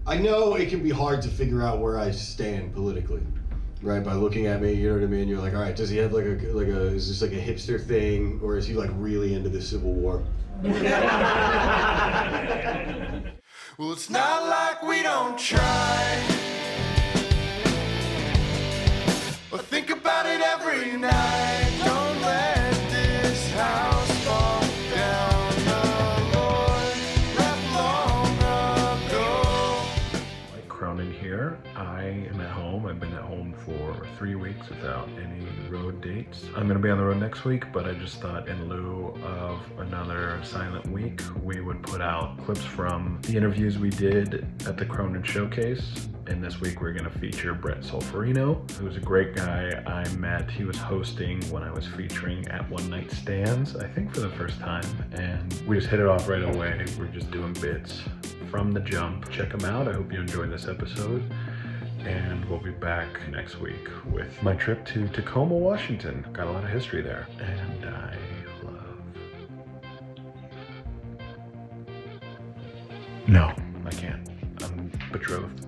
I know it can be hard to figure out where I stand politically, right? By looking at me, you know what I mean? You're like, all right, does he have like a is this like a hipster thing, or is he like really into the Civil War? Well, it's not like we don't try, or think about it every night. Don't let this house fall down. The Lord left long ago. Mike Cronin here. I am at home. I've been at home for 3 weeks without any road dates. I'm gonna be on the road next week, but I just thought in lieu of another silent week, we would put out clips from the interviews we did at the Cronin Showcase. And this week we're gonna feature Brett Solferino, who's a great guy I met. He was hosting when I was featuring at One Night Stands, I think for the first time. And we just hit it off right away. We're just doing bits from the jump. Check him out. I hope you enjoyed this episode. And we'll be back next week with my trip to Tacoma, Washington. Got a lot of history there. And I love... No, I can't. I'm betrothed.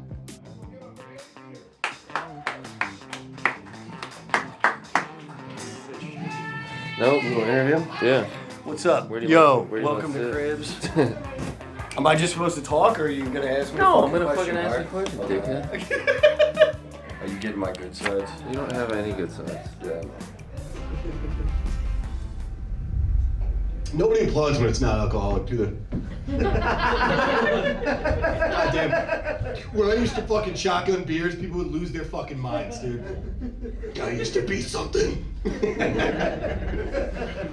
Nope, you want to interview him? Yeah. What's up? Yo, welcome to Cribs. Am I just supposed to talk, or are you gonna ask me? No, I'm gonna fucking ask you a question, dickhead. Are you getting my good sides? You don't have any good sides. Yeah. Nobody applauds when it's not alcoholic, do they? Goddamn. When I used to fucking shotgun beers, people would lose their fucking minds, dude. I used to be something.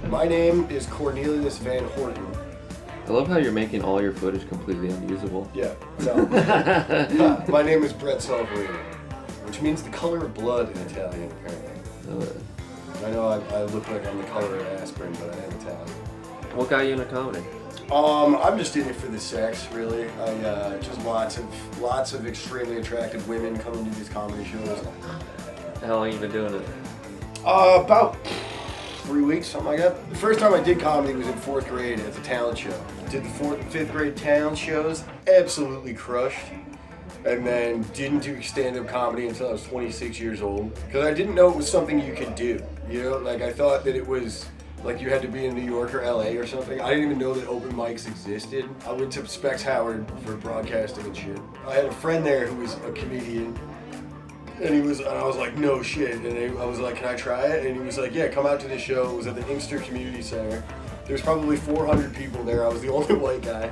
My name is Cornelius Van Horten. I love how you're making all your footage completely unusable. Yeah, no. My name is Brett Solferino, which means the color of blood in Italian, apparently. I know I look like I'm the color of aspirin, but I am Italian. What got you into comedy? I'm just in it for the sex, really. I just lots of extremely attractive women coming to these comedy shows. How long you been doing it? About 3 weeks, something like that. The first time I did comedy was in 4th grade at the talent show. Did the 4th and 5th grade talent shows, absolutely crushed. And then didn't do stand-up comedy until I was 26 years old. Because I didn't know it was something you could do. You know, like I thought that it was like you had to be in New York or LA or something. I didn't even know that open mics existed. I went to Specs Howard for broadcasting and shit. I had a friend there who was a comedian. And I was like, no shit. And I was like, can I try it? And he was like, yeah, come out to the show. It was at the Inkster Community Center. There's probably 400 people there. I was the only white guy.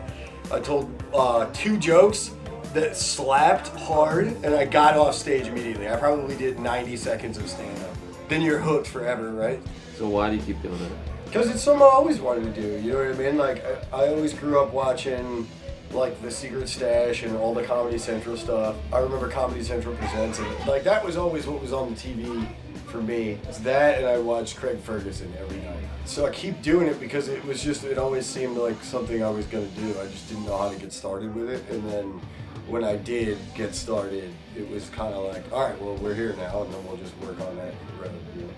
I told 2 jokes that slapped hard, and I got off stage immediately. I probably did 90 seconds of stand-up. Then you're hooked forever, right? So why do you keep doing it? Because it's something I always wanted to do, you know what I mean? Like, I always grew up watching, like, The Secret Stash and all the Comedy Central stuff. I remember Comedy Central Presents it. Like, that was always what was on the TV for me. It's that, and I watched Craig Ferguson every night. So I keep doing it because it always seemed like something I was going to do. I just didn't know how to get started with it. And then when I did get started, it was kind of like, all right, well, we're here now, and then we'll just work on that road, you know?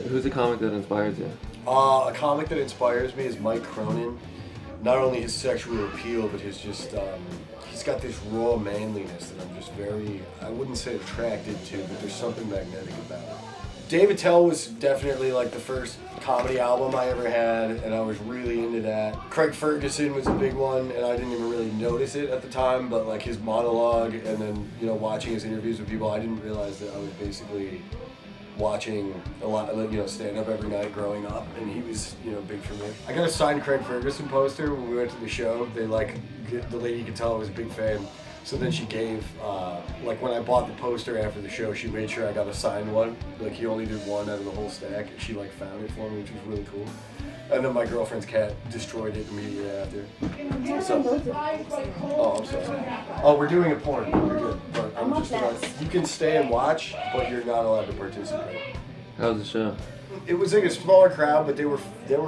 Who's a comic that inspires you? A comic that inspires me is Mike Cronin. Not only his sexual appeal, but his just, he's got this raw manliness that I'm just I wouldn't say attracted to, but there's something magnetic about it. David Tell was definitely like the first comedy album I ever had, and I was really into that. Craig Ferguson was a big one, and I didn't even really notice it at the time, but like his monologue and then, you know, watching his interviews with people, I didn't realize that I was basically watching a lot of, you know, stand-up every night growing up, and he was, you know, big for me. I got a signed Craig Ferguson poster when we went to the show. The lady could tell I was a big fan. So then she gave, like when I bought the poster after the show, she made sure I got a signed one. Like he only did one out of the whole stack, and she like found it for me, which was really cool. And then my girlfriend's cat destroyed it immediately after. What's up? Oh, I'm sorry. Oh, we're doing a porn. We're good. But I'm just you can stay and watch, but you're not allowed to participate. How's the show? It was like a smaller crowd, but they were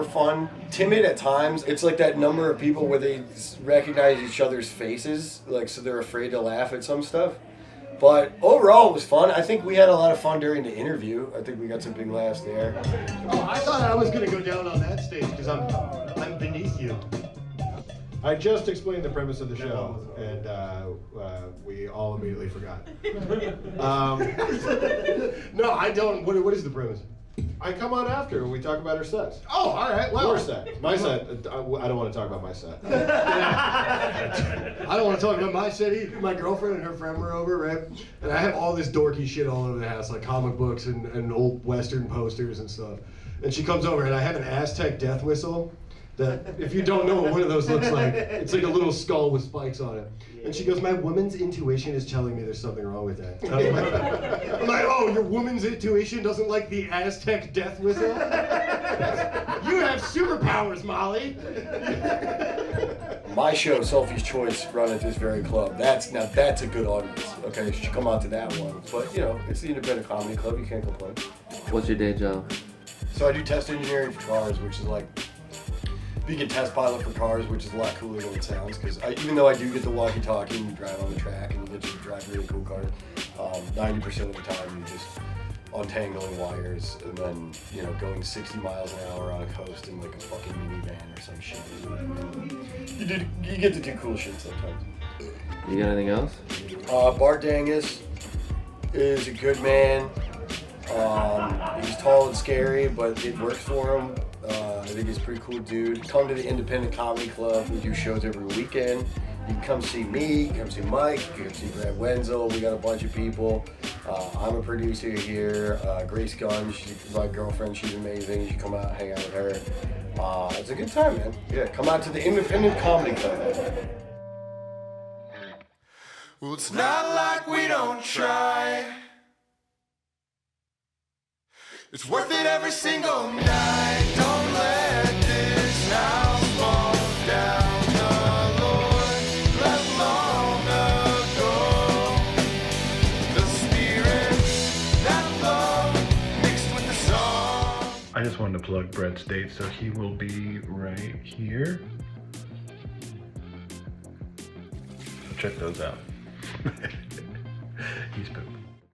fun. Timid at times. It's like that number of people where they recognize each other's faces, like so they're afraid to laugh at some stuff. But overall, it was fun. I think we had a lot of fun during the interview. I think we got some big laughs there. Oh, I thought I was gonna go down on that stage because I'm beneath you. I just explained the premise of the show, and we forgot. No, I don't. What is the premise? I come on after and we talk about her sets. Oh, all right. Well, Your set. My set. I don't want to talk about my set. I don't want to talk about my set either. My girlfriend and her friend were over, right? And I have all this dorky shit all over the house, like comic books and old Western posters and stuff. And she comes over, and I have an Aztec death whistle that, if you don't know what one of those looks like, it's like a little skull with spikes on it. And she goes, my woman's intuition is telling me there's something wrong with that. I'm like, oh, your woman's intuition doesn't like the Aztec death whistle? You have superpowers, Molly. My show, Sophie's Choice, run at this very club. That's a good audience. Okay, you should come out to that one. But you know, it's the independent comedy club. You can't complain. What's your day job? So I do test engineering for cars, which is like being a test pilot for cars, which is a lot cooler than it sounds. Because even though I do get the walkie-talkie and you drive on the track and you get to drive really cool cars, 90% of the time you're just untangling wires and then, you know, going 60 miles an hour on a coast in like a fucking minivan or some shit. You get to do cool shit sometimes. You got anything else? Bart Dangus is a good man. He's tall and scary, but it works for him. I think he's a pretty cool dude. Come to the Independent Comedy Club. We do shows every weekend. You can come see me, come see Mike, you can see Brad Wenzel. We got a bunch of people. I'm a producer here. Grace Gunn, she's my girlfriend. She's amazing. You should come out and hang out with her. It's a good time, man. Yeah, come out to the Independent Comedy Club. Well, it's not like we don't try. It's worth it every single night. Don't let this house fall down. The Lord left long ago. The spirits that flow mixed with the song. I just wanted to plug Brett's date, so he will be right here. So check those out. He's poop.